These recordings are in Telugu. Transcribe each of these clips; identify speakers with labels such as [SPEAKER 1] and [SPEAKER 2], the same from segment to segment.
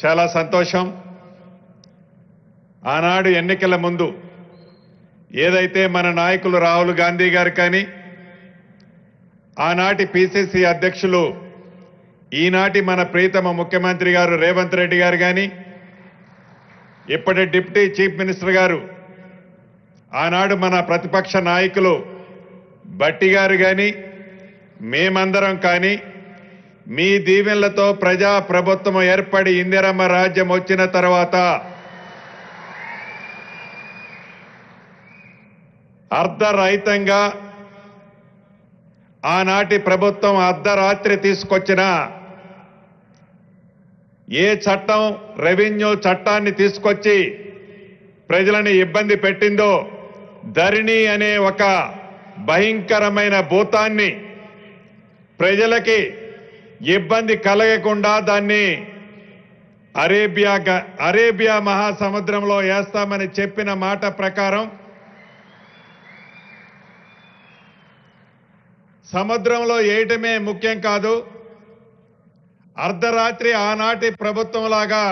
[SPEAKER 1] చాలా సంతోషం. ఆనాడు ఎన్నికల ముందు ఏదైతే మన నాయకులు రాహుల్ గాంధీ గారు కానీ ఆనాటి పిసిసి అధ్యక్షులు ఈనాటి మన ప్రీతమ ముఖ్యమంత్రి గారు రేవంత్ రెడ్డి గారు కానీ ఇప్పటి డిప్యూటీ చీఫ్ మినిస్టర్ గారు ఆనాడు మన ప్రతిపక్ష నాయకులు భట్టి గారు కానీ మేమందరం కానీ మీ దీవెనలతో ప్రజా ప్రభుత్వం ఏర్పడి ఇందిరమ్మ రాజ్యం వచ్చిన తర్వాత అర్ధరహితంగా ఆనాటి ప్రభుత్వం అర్ధరాత్రి తీసుకొచ్చిన ఏ చట్టం రెవెన్యూ చట్టాన్ని తీసుకొచ్చి ప్రజలను ఇబ్బంది పెట్టిందో ధరణి అనే ఒక భయంకరమైన భూతాన్ని ప్రజలకి ఇబ్బంది కలగకుండా దాన్ని అరేబియా మహాసముద్రంలో వేస్తామని చెప్పిన మాట ప్రకారం సముద్రంలో వేయటమే ముఖ్యం కాదు, అర్ధరాత్రి ఆనాటి ప్రభుత్వంలాగా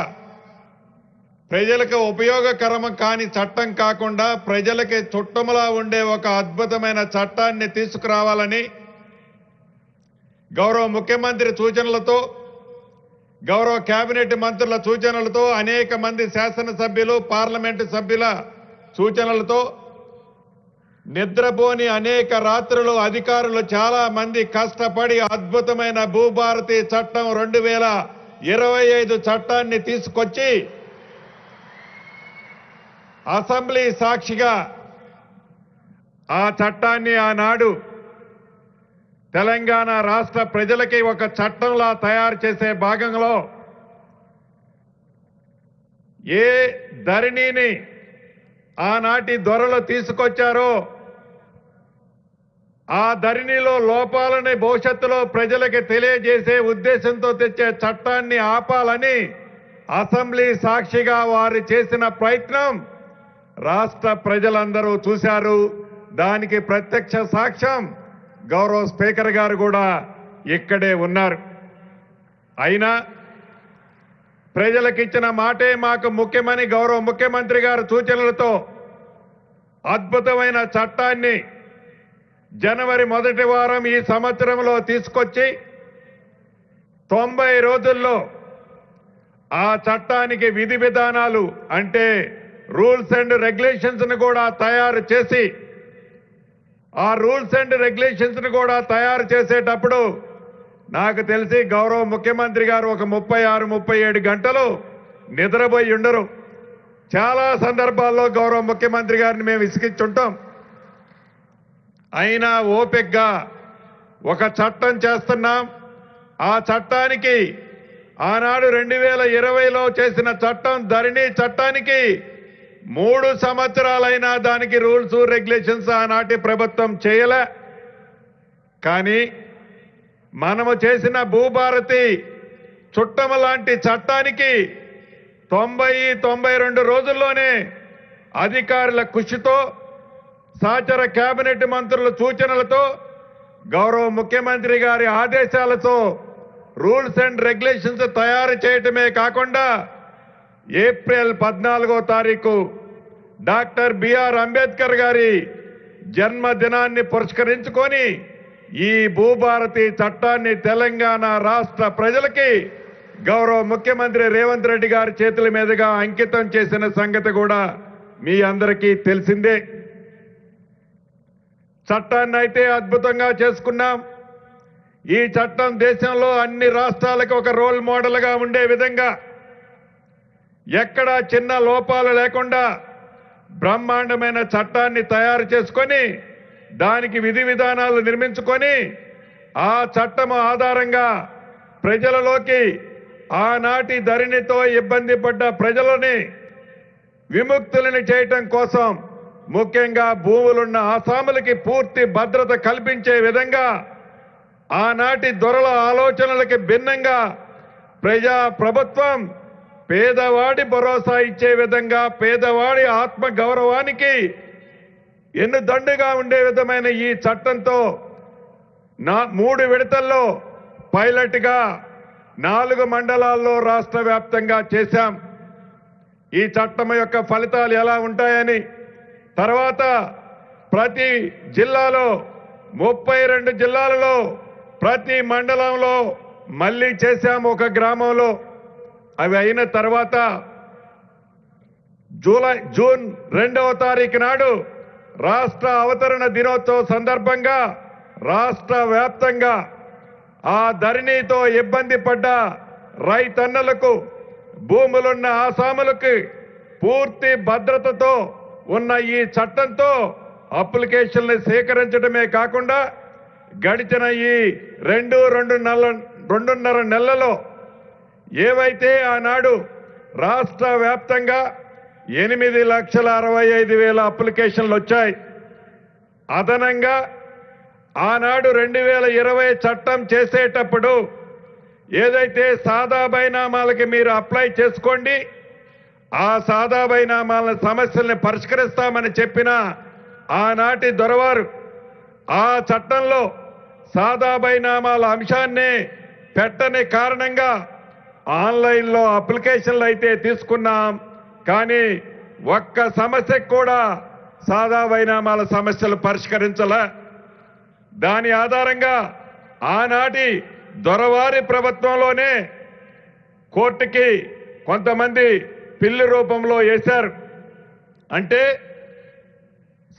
[SPEAKER 1] ప్రజలకు ఉపయోగకరం కాని చట్టం కాకుండా ప్రజలకి చుట్టములా ఉండే ఒక అద్భుతమైన చట్టాన్ని తీసుకురావాలని గౌరవ ముఖ్యమంత్రి సూచనలతో గౌరవ కేబినెట్ మంత్రుల సూచనలతో అనేక మంది శాసనసభ్యులు పార్లమెంటు సభ్యుల సూచనలతో నిద్రపోని అనేక రాత్రులు అధికారులు చాలా మంది కష్టపడి అద్భుతమైన భూభారతి చట్టం 2025 చట్టాన్ని తీసుకొచ్చి అసెంబ్లీ సాక్షిగా ఆ చట్టాన్ని ఆనాడు తెలంగాణ రాష్ట్ర ప్రజలకి ఒక చట్టంలా తయారు చేసే భాగంలో ఏ ధరణిని ఆనాటి దొరలు తీసుకొచ్చారో ఆ ధరణిలో లోపాలని భవిష్యత్తులో ప్రజలకి తెలియజేసే ఉద్దేశంతో తెచ్చే చట్టాన్ని ఆపాలని అసెంబ్లీ సాక్షిగా వారు చేసిన ప్రయత్నం రాష్ట్ర ప్రజలందరూ చూశారు. దానికి ప్రత్యక్ష సాక్ష్యం గౌరవ స్పీకర్ గారు కూడా ఇక్కడే ఉన్నారు. అయినా ప్రజలకిచ్చిన మాటే మాకు ముఖ్యమని గౌరవ ముఖ్యమంత్రి గారి సూచనలతో అద్భుతమైన చట్టాన్ని జనవరి 1వ వారం ఈ సంవత్సరంలో తీసుకొచ్చి 90 రోజుల్లో ఆ చట్టానికి విధి విధానాలు అంటే రూల్స్ అండ్ రెగ్యులేషన్స్ ను కూడా తయారు చేసి ఆ రూల్స్ అండ్ రెగ్యులేషన్స్ ను కూడా తయారు చేసేటప్పుడు నాకు తెలిసి గౌరవ ముఖ్యమంత్రి గారు ఒక 36-37 గంటలు నిద్రపోయి ఉండరు. చాలా సందర్భాల్లో గౌరవ ముఖ్యమంత్రి గారిని మేము విసిగించుంటాం. అయినా ఓపికగా ఒక చట్టం చేస్తున్నాం. ఆ చట్టానికి ఆనాడు 2020లో చేసిన చట్టం ధరణి చట్టానికి 3 సంవత్సరాలైనా దానికి రూల్స్ రెగ్యులేషన్స్ ఆనాటి ప్రభుత్వం చేయలే. కానీ మనము చేసిన భూభారతి చుట్టము లాంటి చట్టానికి 90-92 రోజుల్లోనే అధికారుల కృషితో సహచర కేబినెట్ మంత్రుల సూచనలతో గౌరవ ముఖ్యమంత్రి గారి ఆదేశాలతో రూల్స్ అండ్ రెగ్యులేషన్స్ తయారు చేయటమే కాకుండా ఏప్రిల్ 14వ తారీఖు డాక్టర్ బిఆర్ అంబేద్కర్ గారి జన్మదినాన్ని పురస్కరించుకొని ఈ భూభారతి చట్టాన్ని తెలంగాణ రాష్ట్ర ప్రజలకి గౌరవ ముఖ్యమంత్రి రేవంత్ రెడ్డి గారి చేతుల మీదుగా అంకితం చేసిన సంగతి కూడా మీ అందరికీ తెలిసిందే. చట్టాన్ని అయితే అద్భుతంగా చేసుకున్నాం. ఈ చట్టం దేశంలో అన్ని రాష్ట్రాలకు ఒక రోల్ మోడల్గా ఉండే విధంగా ఎక్కడా చిన్న లోపాలు లేకుండా బ్రహ్మాండమైన చట్టాన్ని తయారు చేసుకొని దానికి విధి విధానాలు నిర్మించుకొని ఆ చట్టం ఆధారంగా ప్రజలలోకి ఆనాటి ధరణితో ఇబ్బంది పడ్డ ప్రజలని విముక్తులని చేయటం కోసం ముఖ్యంగా భూములున్న ఆసాములకి పూర్తి భద్రత కల్పించే విధంగా ఆనాటి దొరల ఆలోచనలకి భిన్నంగా ప్రజా ప్రభుత్వం పేదవాడి భరోసా ఇచ్చే విధంగా పేదవాడి ఆత్మ గౌరవానికి ఎన్నుదండుగా ఉండే విధమైన ఈ చట్టంతో 3 విడతల్లో పైలట్ గా 4 మండలాల్లో రాష్ట్ర వ్యాప్తంగా చేశాం. ఈ చట్టం యొక్క ఫలితాలు ఎలా ఉంటాయని తర్వాత ప్రతి జిల్లాలో 32 జిల్లాలలో ప్రతి మండలంలో మళ్ళీ చేశాం ఒక గ్రామంలో. అవి అయిన తర్వాత జూన్ 2వ తారీఖు నాడు రాష్ట్ర అవతరణ దినోత్సవం సందర్భంగా రాష్ట్ర వ్యాప్తంగా ఆ ధరణితో ఇబ్బంది పడ్డ రైతన్నలకు భూములున్న ఆసాములకు పూర్తి భద్రతతో ఉన్న ఈ చట్టంతో అప్లికేషన్లు సేకరించడమే కాకుండా గడిచిన ఈ 2.5 నెలలలో ఏవైతే ఆనాడు రాష్ట్ర వ్యాప్తంగా 8,65,000 అప్లికేషన్లు వచ్చాయి. అదనంగా ఆనాడు 2020 చట్టం చేసేటప్పుడు ఏదైతే సాదా బైనామాలకి మీరు అప్లై చేసుకోండి, ఆ సాదా బైనామాల సమస్యల్ని పరిష్కరిస్తామని చెప్పిన ఆనాటి దొరవారు ఆ చట్టంలో సాదా బైనామాల అంశాన్ని పెట్టని కారణంగా ఆన్లైన్లో అప్లికేషన్లు అయితే తీసుకున్నాం, కానీ ఒక్క సమస్యకు కూడా సాదా బైనామాల సమస్యలు పరిష్కరించలే. దాని ఆధారంగా ఆనాటి దొరవారి ప్రభుత్వంలోనే కోర్టుకి కొంతమంది పిల్లి రూపంలో వేశారు. అంటే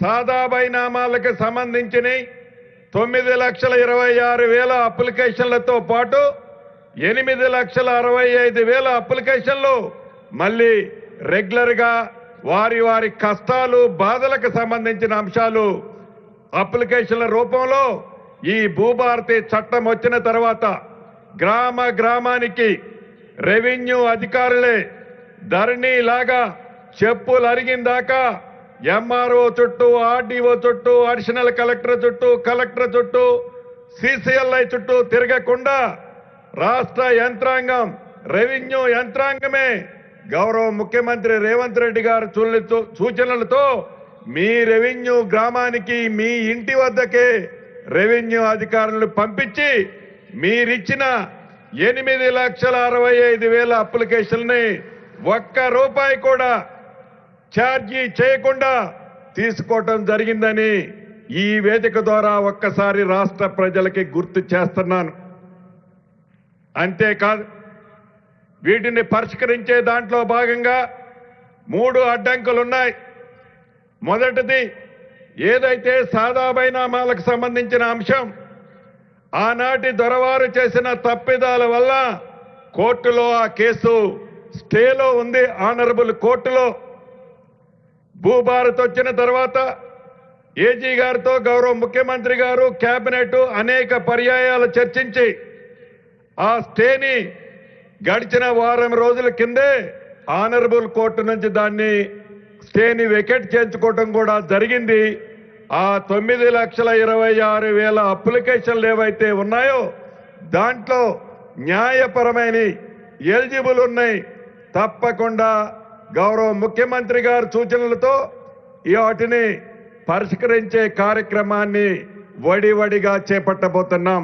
[SPEAKER 1] సాదా బైనామాలకు సంబంధించిన 9,26,000 అప్లికేషన్లతో పాటు 8,65,000 అప్లికేషన్లు మళ్ళీ రెగ్యులర్గా వారి కష్టాలు బాధలకు సంబంధించిన అంశాలు అప్లికేషన్ల రూపంలో ఈ భూభారతి చట్టం వచ్చిన తర్వాత గ్రామానికి రెవెన్యూ అధికారులే ధరణిలాగా చెప్పులు అరిగిందాకా ఎంఆర్ఓ చుట్టూ, ఆర్డీఓ చుట్టూ, అడిషనల్ కలెక్టర్ చుట్టూ, కలెక్టర్ చుట్టూ, సిసిఎల్ఐ చుట్టూ తిరగకుండా రాష్ట్ర యంత్రాంగం, రెవెన్యూ యంత్రాంగమే గౌరవ ముఖ్యమంత్రి రేవంత్ రెడ్డి గారు సూచనలతో మీ రెవెన్యూ గ్రామానికి మీ ఇంటి వద్దకే రెవెన్యూ అధికారులను పంపించి మీరిచ్చిన 8,65,000 అప్లికేషన్ని ₹1 కూడా ఛార్జీ చేయకుండా తీసుకోవటం జరిగిందని ఈ వేదిక ద్వారా ఒక్కసారి రాష్ట్ర ప్రజలకి గుర్తు చేస్తున్నాను. అంతేకాదు, వీటిని పరిష్కరించే దాంట్లో భాగంగా 3 అడ్డంకులున్నాయి. మొదటిది ఏదైతే సాదా బైనామాలకు సంబంధించిన అంశం, ఆనాటి దొరవారు చేసిన తప్పిదాల వల్ల కోర్టులో ఆ కేసు స్టేలో ఉంది. ఆనరబుల్ కోర్టులో భూభారత్ వచ్చిన తర్వాత ఏజీ గారితో గౌరవ ముఖ్యమంత్రి గారు కేబినెట్ అనేక పర్యాయాలు చర్చించి ఆ స్టేని గడిచిన వారం రోజుల కిందే ఆనరబుల్ కోర్టు నుంచి దాన్ని స్టేని వెకెట్ చేయించుకోవడం కూడా జరిగింది. ఆ 9,26,000 అప్లికేషన్లు ఏవైతే ఉన్నాయో దాంట్లో న్యాయపరమైన ఎలిజిబుల్ ఉన్నాయి. తప్పకుండా గౌరవ ముఖ్యమంత్రి గారి సూచనలతో వాటిని పరిష్కరించే కార్యక్రమాన్ని వడివడిగా చేపట్టబోతున్నాం.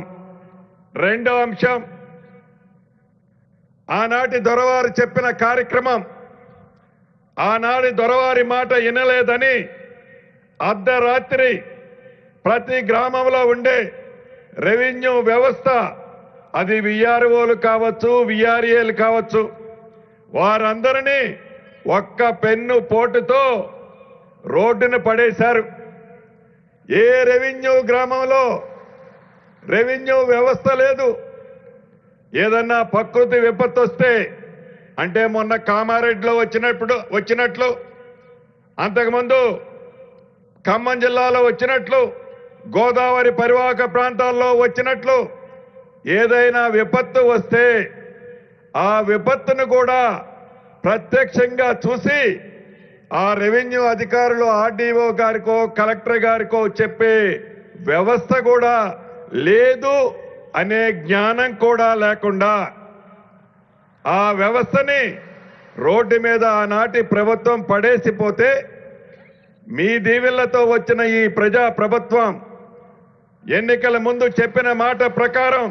[SPEAKER 1] రెండో అంశం, ఆనాటి దొరవారు చెప్పిన కార్యక్రమం, ఆనాటి దొరవారి మాట వినలేదని అర్ధరాత్రి ప్రతి గ్రామంలో ఉండే రెవెన్యూ వ్యవస్థ, అది విఆర్ఓలు కావచ్చు, విఆర్ఏలు కావచ్చు, వారందరినీ ఒక్క పెన్ను పోటుతో రోడ్డును పడేశారు. ఏ రెవెన్యూ గ్రామంలో రెవెన్యూ వ్యవస్థ లేదు. ఏదన్నా ప్రకృతి విపత్తు వస్తే, అంటే మొన్న కామారెడ్డిలో వచ్చినట్లు, అంతకుముందు ఖమ్మం జిల్లాలో వచ్చినట్లు, గోదావరి పరివాహక ప్రాంతాల్లో వచ్చినట్లు ఏదైనా విపత్తు వస్తే ఆ విపత్తును కూడా ప్రత్యక్షంగా చూసి ఆ రెవెన్యూ అధికారులు ఆర్డీఓ గారికో కలెక్టర్ గారికో చెప్పే వ్యవస్థ కూడా లేదు అనే జ్ఞానం కూడా లేకుండా ఆ వ్యవస్థని రోడ్డు మీద ఆనాటి ప్రభుత్వం పడేసిపోతే, మీ దీవెళ్లతో వచ్చిన ఈ ప్రజా ప్రభుత్వం ఎన్నికల ముందు చెప్పిన మాట ప్రకారం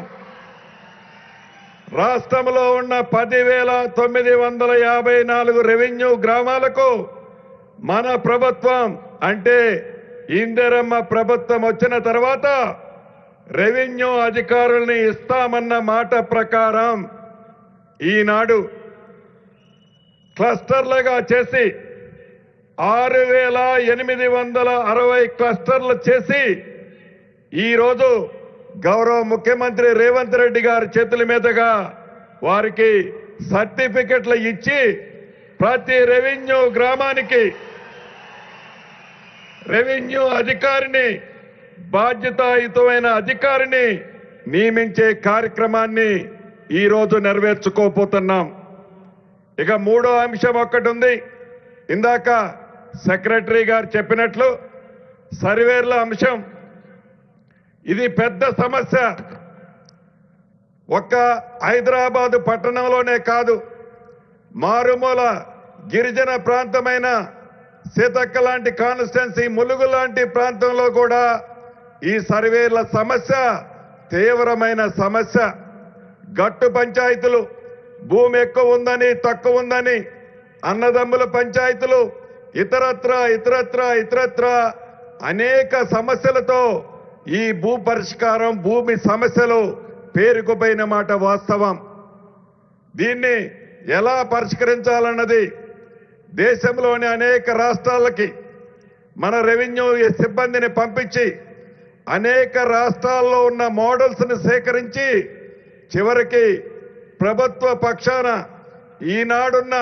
[SPEAKER 1] రాష్ట్రంలో ఉన్న 10,954 రెవెన్యూ గ్రామాలకు మన ప్రభుత్వం అంటే ఇందిరమ్మ ప్రభుత్వం వచ్చిన తర్వాత రెవెన్యూ అధికారుల్ని ఇస్తామన్న మాట ప్రకారం ఈనాడు క్లస్టర్లుగా చేసి 6,860 క్లస్టర్లు చేసి ఈరోజు గౌరవ ముఖ్యమంత్రి రేవంత్ రెడ్డి గారి చేతుల మీదుగా వారికి సర్టిఫికెట్లు ఇచ్చి ప్రతి రెవెన్యూ గ్రామానికి రెవెన్యూ అధికారిని బాధ్యతాయుతమైన అధికారిని నియమించే కార్యక్రమాన్ని ఈరోజు నెరవేర్చుకోబోతున్నాం. ఇక మూడో అంశం ఒక్కటి ఉంది. ఇందాక సెక్రటరీ గారు చెప్పినట్లు సర్వేర్ల అంశం ఇది పెద్ద సమస్య. ఒక్క హైదరాబాదు పట్టణంలోనే కాదు, మారుమూల గిరిజన ప్రాంతమైన సీతక్క లాంటి కాన్స్టిట్యున్సీ, ములుగు లాంటి ప్రాంతంలో కూడా ఈ సర్వేల సమస్య తీవ్రమైన సమస్య. గట్టు పంచాయతీలు, భూమి ఎక్కువ ఉందని తక్కువ ఉందని, అన్నదమ్ముల పంచాయతీలు, ఇతరత్ర అనేక సమస్యలతో ఈ భూ పరిష్కారం, భూమి సమస్యలు పేరుకుపోయిన మాట వాస్తవం. దీన్ని ఎలా పరిష్కరించాలన్నది దేశంలోని అనేక రాష్ట్రాలకి మన రెవెన్యూ సిబ్బందిని పంపించి అనేక రాష్ట్రాల్లో ఉన్న మోడల్స్ని సేకరించి చివరికి ప్రభుత్వ పక్షాన ఈనాడున్న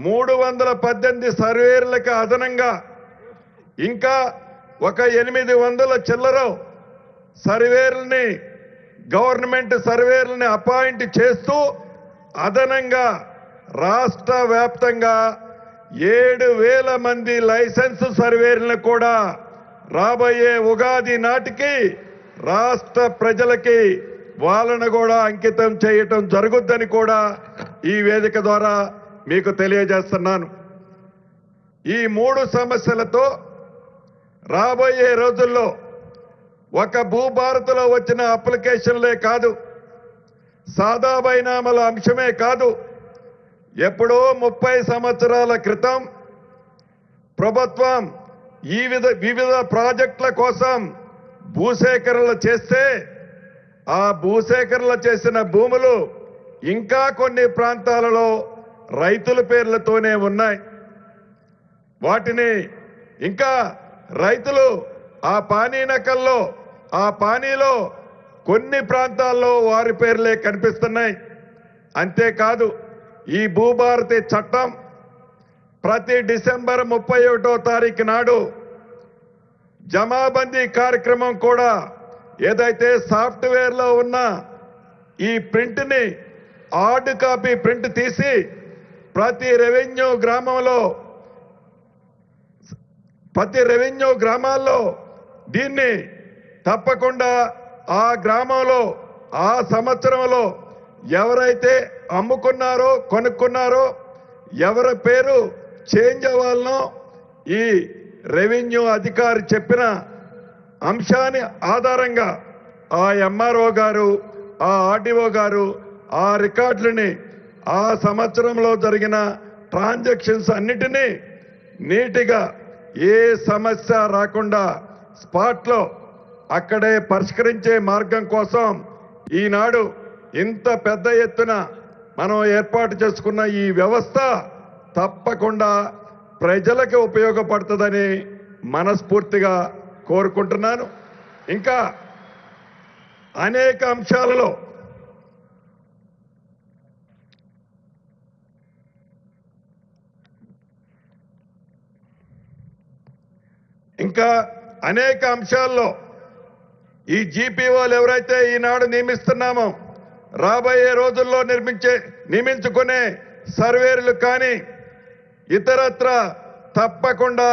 [SPEAKER 1] 318 సర్వేర్లకు అదనంగా ఇంకా ఒక 800 చిల్లర సర్వేర్లని గవర్నమెంట్ సర్వేర్లని అపాయింట్ చేస్తూ అదనంగా రాష్ట్ర వ్యాప్తంగా 7,000 మంది లైసెన్స్ సర్వేర్లను కూడా రాబోయే ఉగాది నాటికి రాష్ట్ర ప్రజలకి వాళ్ళను కూడా అంకితం చేయటం జరుగుద్దని కూడా ఈ వేదిక ద్వారా మీకు తెలియజేస్తున్నాను. ఈ 3 సమస్యలతో రాబోయే రోజుల్లో ఒక భూభారతిలో వచ్చిన అప్లికేషన్లే కాదు, సాదా బైనామాల అంశమే కాదు, ఎప్పుడో 30 సంవత్సరాల క్రితం ప్రభుత్వం వివిధ ప్రాజెక్టుల కోసం భూసేకరణలు చేస్తే ఆ భూసేకరణలు చేసిన భూములు ఇంకా కొన్ని ప్రాంతాలలో రైతుల పేర్లతోనే ఉన్నాయి. వాటిని ఇంకా రైతులు ఆ పానీ నకల్లో, ఆ పానీలో కొన్ని ప్రాంతాల్లో వారి పేర్లే కనిపిస్తున్నాయి. అంతేకాదు ఈ భూభారతి చట్టం ప్రతి డిసెంబర్ 31వ తారీఖు నాడు జమాబందీ కార్యక్రమం కూడా ఏదైతే సాఫ్ట్వేర్లో ఉన్న ఈ ప్రింట్ని హార్డ్ కాపీ ప్రింట్ తీసి ప్రతి రెవెన్యూ గ్రామాల్లో దీన్ని తప్పకుండా ఆ గ్రామంలో ఆ సంవత్సరంలో ఎవరైతే అమ్ముకున్నారో కొనుక్కున్నారో ఎవరి పేరు చేంజ్ అవ్వాలనో ఈ రెవెన్యూ అధికారి చెప్పిన అంశాన్ని ఆధారంగా ఆ ఎంఆర్ఓ గారు, ఆ ఆర్డీఓ గారు ఆ రికార్డులని ఆ సంవత్సరంలో జరిగిన ట్రాన్సాక్షన్స్ అన్నిటినీ నీటిగా ఏ సమస్య రాకుండా స్పాట్లో అక్కడే పరిష్కరించే మార్గం కోసం ఈనాడు ఇంత పెద్ద ఎత్తున మనం ఏర్పాటు చేసుకున్న ఈ వ్యవస్థ తప్పకుండా ప్రజలకు ఉపయోగపడుతుందని మనస్ఫూర్తిగా కోరుకుంటున్నాను. ఇంకా అనేక అంశాలలో ఈ జీపీఓలు ఎవరైతే ఈనాడు నియమిస్తున్నామో రాబోయే రోజుల్లో నియమించుకునే సర్వేర్లు కానీ ఇతరత్ర తప్పకుండా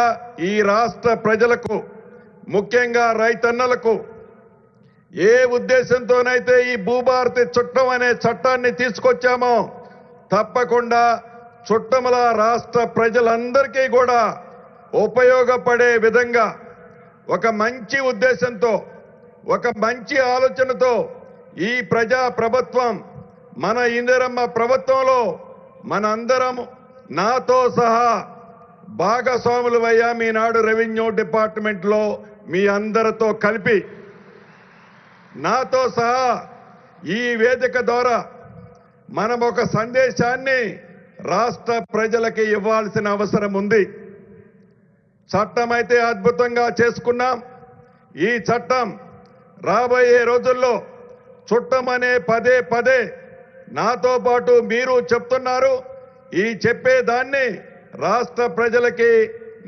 [SPEAKER 1] ఈ రాష్ట్ర ప్రజలకు, ముఖ్యంగా రైతన్నలకు ఏ ఉద్దేశంతోనైతే ఈ భూభారతి చట్టం అనే చట్టాన్ని తీసుకొచ్చామో తప్పకుండా చుట్టముల రాష్ట్ర ప్రజలందరికీ కూడా ఉపయోగపడే విధంగా ఒక మంచి ఉద్దేశంతో, ఒక మంచి ఆలోచనతో ఈ ప్రజా ప్రభుత్వం మన ఇందిరమ్మ ప్రభుత్వంలో మనందరం నాతో సహా భాగస్వాములమయ్యా మీనాడు రెవెన్యూ డిపార్ట్మెంట్లో మీ అందరితో కలిపి నాతో సహా ఈ వేదిక ద్వారా మనం ఒక సందేశాన్ని రాష్ట్ర ప్రజలకి ఇవ్వాల్సిన అవసరం ఉంది. చట్టం అయితే అద్భుతంగా చేసుకున్నాం. ఈ చట్టం రాబోయే రోజుల్లో చుట్టమనే పదే పదే నాతో పాటు మీరు చెప్తున్నారు. ఈ చెప్పేదాన్ని రాష్ట్ర ప్రజలకి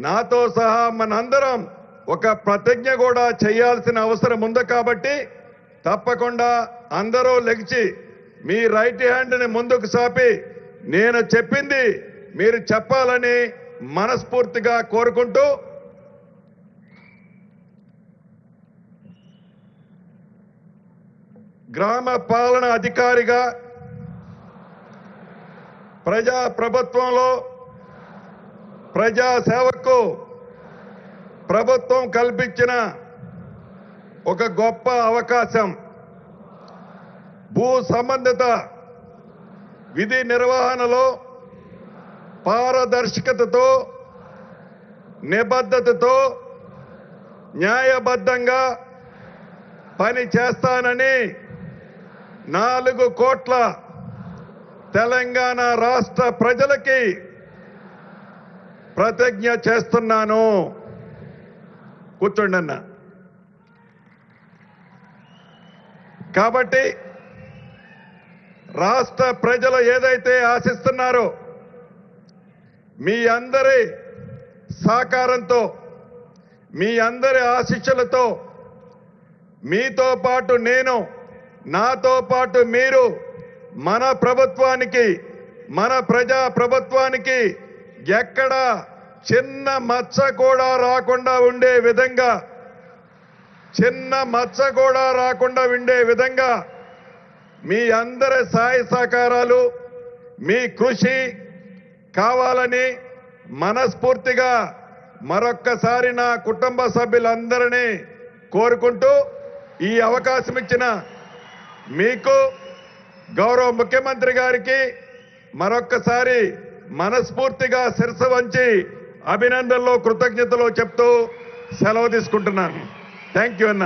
[SPEAKER 1] నాతో సహా మనందరం ఒక ప్రతిజ్ఞ కూడా చేయాల్సిన అవసరం ఉంది. కాబట్టి తప్పకుండా అందరూ లెగిచి మీ రైట్ హ్యాండ్ని ముందుకు సాపి నేను చెప్పింది మీరు చెప్పాలని మనస్ఫూర్తిగా కోరుకుంటూ గ్రామ పాలన అధికారిగా ప్రజా ప్రభుత్వంలో ప్రజా సేవకు ప్రభుత్వం కల్పించిన ఒక గొప్ప అవకాశం. భూ సంబంధిత విధి నిర్వహణలో పారదర్శకతతో నిబద్ధతతో న్యాయబద్ధంగా పని చేస్తానని 4 కోట్ల తెలంగాణ రాష్ట్ర ప్రజలకి ప్రతిజ్ఞ చేస్తున్నాను. కూర్చోండి అన్న. కాబట్టి రాష్ట్ర ప్రజలు ఏదైతే ఆశిస్తున్నారో మీ అందరి సహకారంతో మీ అందరి ఆశీస్సులతో మీతో పాటు నేను నాతో పాటు మీరు మన ప్రభుత్వానికి మన ప్రజా ప్రభుత్వానికి ఎక్కడ చిన్న మచ్చ కూడా రాకుండా ఉండే విధంగా మీ అందరి సహాయ సహకారాలు మీ కృషి కావాలని మనస్ఫూర్తిగా మరొక్కసారి నా కుటుంబ సభ్యులందరినీ కోరుకుంటూ ఈ అవకాశం ఇచ్చిన మీకు గౌరవ ముఖ్యమంత్రి గారికి మరొక్కసారి మనస్ఫూర్తిగా శిరస్సు వంచి అభినందనలు కృతజ్ఞతలు చెప్తూ సెలవు తీసుకుంటున్నాను. థ్యాంక్ యూ అన్న.